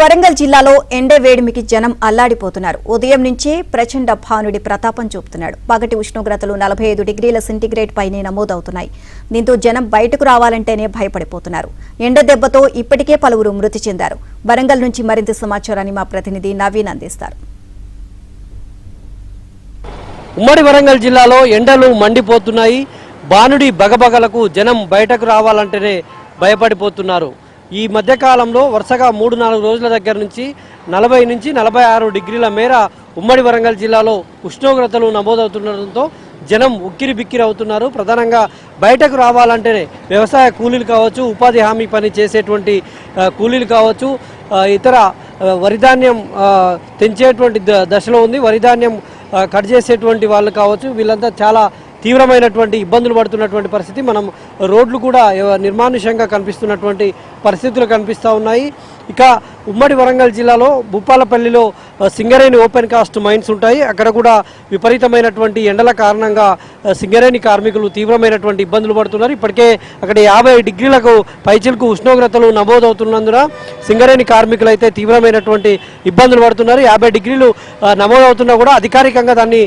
వరంగల్ జిల్లాలో ఎండ వేడిమికి జనం అల్లాడిపోతున్నారు. ఉదయం నుంచే ప్రచండ భానుడి ప్రతాపం చూపుతున్నాడు. పగటి ఉష్ణోగ్రతలు 45 డిగ్రీల సెంటీగ్రేడ్ పైనే నమోదవుతున్నాయి. దీంతో జనం బయటకు రావాలంటేనే భయపడిపోతున్నారు. ఎండ దెబ్బతో ఇప్పటికే పలువురు మృతి చెందారు. వరంగల్ నుంచి మరింత సమాచారాన్ని మా ప్రతినిధి నవీన్ అందిస్తారు. ఉమ్మడి వరంగల్ జిల్లాలో ఎండలు మండిపోతున్నాయి. భానుడి బగబగలకు జనం బయటకు రావాలంటేనే భయపడిపోతున్నారు. ఈ మధ్యకాలంలో వరుసగా 3-4 రోజుల దగ్గర నుంచి 40 నుంచి 46 డిగ్రీల మేర ఉమ్మడి వరంగల్ జిల్లాలో ఉష్ణోగ్రతలు నమోదవుతుండటంతో జనం ఉక్కిరి బిక్కిరి అవుతున్నారు. ప్రధానంగా బయటకు రావాలంటేనే వ్యవసాయ కూలీలు కావచ్చు, ఉపాధి హామీ పని చేసేటువంటి కూలీలు కావచ్చు, ఇతర వరిధాన్యం తెంచేటువంటి దశలో ఉంది, వరిధాన్యం కట్ చేసేటువంటి వాళ్ళు కావచ్చు, వీళ్ళంతా చాలా తీవ్రమైనటువంటి ఇబ్బందులు పడుతున్నటువంటి పరిస్థితి. మనం రోడ్లు కూడా నిర్మానుష్యంగా కనిపిస్తున్నటువంటి పరిస్థితులు కనిపిస్తూ ఉన్నాయి. ఇక ఉమ్మడి వరంగల్ జిల్లాలో భూపాలపల్లిలో సింగరేణి ఓపెన్ కాస్ట్ మైన్స్ ఉంటాయి. అక్కడ కూడా విపరీతమైనటువంటి ఎండల కారణంగా సింగరేణి కార్మికులు తీవ్రమైనటువంటి ఇబ్బందులు పడుతున్నారు. ఇప్పటికే అక్కడ 50 డిగ్రీలకు పైచిలకు ఉష్ణోగ్రతలు నమోదవుతున్నందున సింగరేణి కార్మికులు అయితే తీవ్రమైనటువంటి ఇబ్బందులు పడుతున్నారు. 50 డిగ్రీలు నమోదవుతున్నా కూడా అధికారికంగా దాన్ని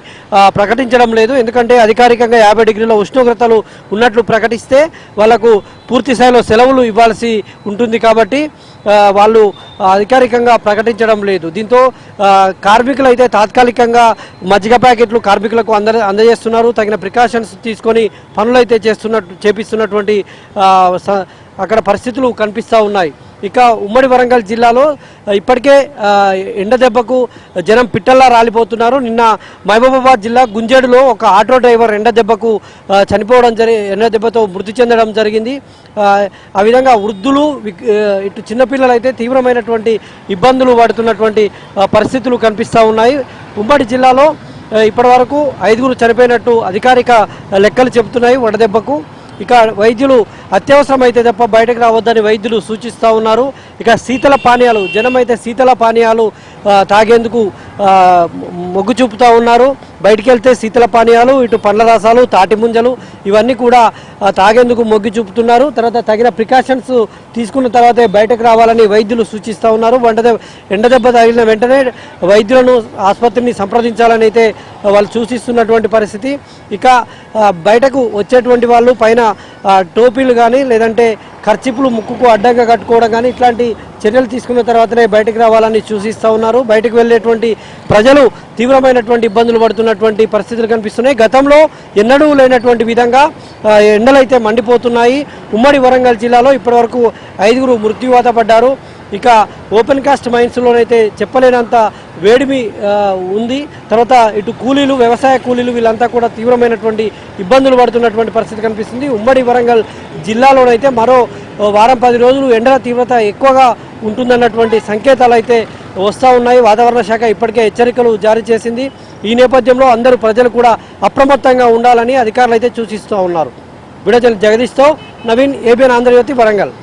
ప్రకటించడం లేదు. ఎందుకంటే అధికారికంగా 50 డిగ్రీల ఉష్ణోగ్రతలు ఉన్నట్లు ప్రకటిస్తే వాళ్లకు పూర్తి స్థాయిలో సెలవులు ఇవ్వాల్సి ఉంటుంది. కాబట్టి వాళ్ళు అధికారికంగా ప్రకటించడం లేదు. దీంతో కార్మికులు అయితే తాత్కాలికంగా మజ్జిగ ప్యాకెట్లు కార్మికులకు అందజేస్తున్నారు. తగిన ప్రికాషన్స్ తీసుకొని పనులు అయితే చేపిస్తున్నటువంటి అక్కడ పరిస్థితులు కనిపిస్తూ ఉన్నాయి. ఇక ఉమ్మడి వరంగల్ జిల్లాలో ఇప్పటికే ఎండ దెబ్బకు జనం పిట్టల్లా రాలిపోతున్నారు. నిన్న మహబూబాబాద్ జిల్లా గుంజేడులో ఒక ఆటో డ్రైవర్ ఎండ దెబ్బకు చనిపోవడం ఎండ దెబ్బతో మృతి చెందడం జరిగింది. ఆ విధంగా వృద్ధులు ఇటు చిన్నపిల్లలు అయితే తీవ్రమైనటువంటి ఇబ్బందులు పడుతున్నటువంటి పరిస్థితులు కనిపిస్తూ ఉన్నాయి. ఉమ్మడి జిల్లాలో ఇప్పటి వరకు 5 చనిపోయినట్టు అధికారిక లెక్కలు చెబుతున్నాయి వడదెబ్బకు. ఇక వైద్యులు అత్యవసరం అయితే తప్ప బయటకు రావద్దని వైద్యులు సూచిస్తూ ఉన్నారు. ఇక శీతల పానీయాలు జనం అయితే శీతల పానీయాలు తాగేందుకు మొగ్గు చూపుతూ ఉన్నారు. బయటికి వెళ్తే శీతల పానీయాలు, ఇటు పండ్ల రసాలు, తాటి ముంజలు ఇవన్నీ కూడా తాగేందుకు మొగ్గు చూపుతున్నారు. తర్వాత తగిన ప్రికాషన్స్ తీసుకున్న తర్వాతే బయటకు రావాలని వైద్యులు సూచిస్తూ ఉన్నారు. ఎండ దెబ్బ తగిలిన వెంటనే వైద్యులను ఆసుపత్రిని సంప్రదించాలని అయితే వాళ్ళు సూచిస్తున్నటువంటి పరిస్థితి. ఇక బయటకు వచ్చేటువంటి వాళ్ళు పైన టోపీలు కానీ లేదంటే ఖర్చిపులు ముక్కుకు అడ్డంగా కట్టుకోవడం కానీ ఇట్లాంటి చర్యలు తీసుకున్న తర్వాతనే బయటకు రావాలని సూచిస్తూ ఉన్నారు. బయటకు వెళ్ళేటువంటి ప్రజలు తీవ్రమైనటువంటి ఇబ్బందులు పడుతున్నటువంటి పరిస్థితులు కనిపిస్తున్నాయి. గతంలో ఎన్నడూ లేనటువంటి విధంగా ఎండలైతే మండిపోతున్నాయి. ఉమ్మడి వరంగల్ జిల్లాలో ఇప్పటివరకు 5 మృత్యువాత పడ్డారు. ఇక ఓపెన్ కాస్ట్ మైన్స్లోనైతే చెప్పలేనంత వేడిమి ఉంది. తర్వాత ఇటు కూలీలు, వ్యవసాయ కూలీలు వీళ్ళంతా కూడా తీవ్రమైనటువంటి ఇబ్బందులు పడుతున్నటువంటి పరిస్థితి కనిపిస్తుంది. ఉమ్మడి వరంగల్ జిల్లాలోనైతే మరో వారం 10 రోజులు ఎండల తీవ్రత ఎక్కువగా ఉంటుందన్నటువంటి సంకేతాలు అయితే వస్తూ ఉన్నాయి. వాతావరణ శాఖ ఇప్పటికే హెచ్చరికలు జారీ చేసింది. ఈ నేపథ్యంలో అందరూ ప్రజలు కూడా అప్రమత్తంగా ఉండాలని అధికారులు అయితే సూచిస్తూ ఉన్నారు. వీడియో జగదీష్తో నవీన్, ఏబిఎన్ ఆంధ్రజ్యోతి, వరంగల్.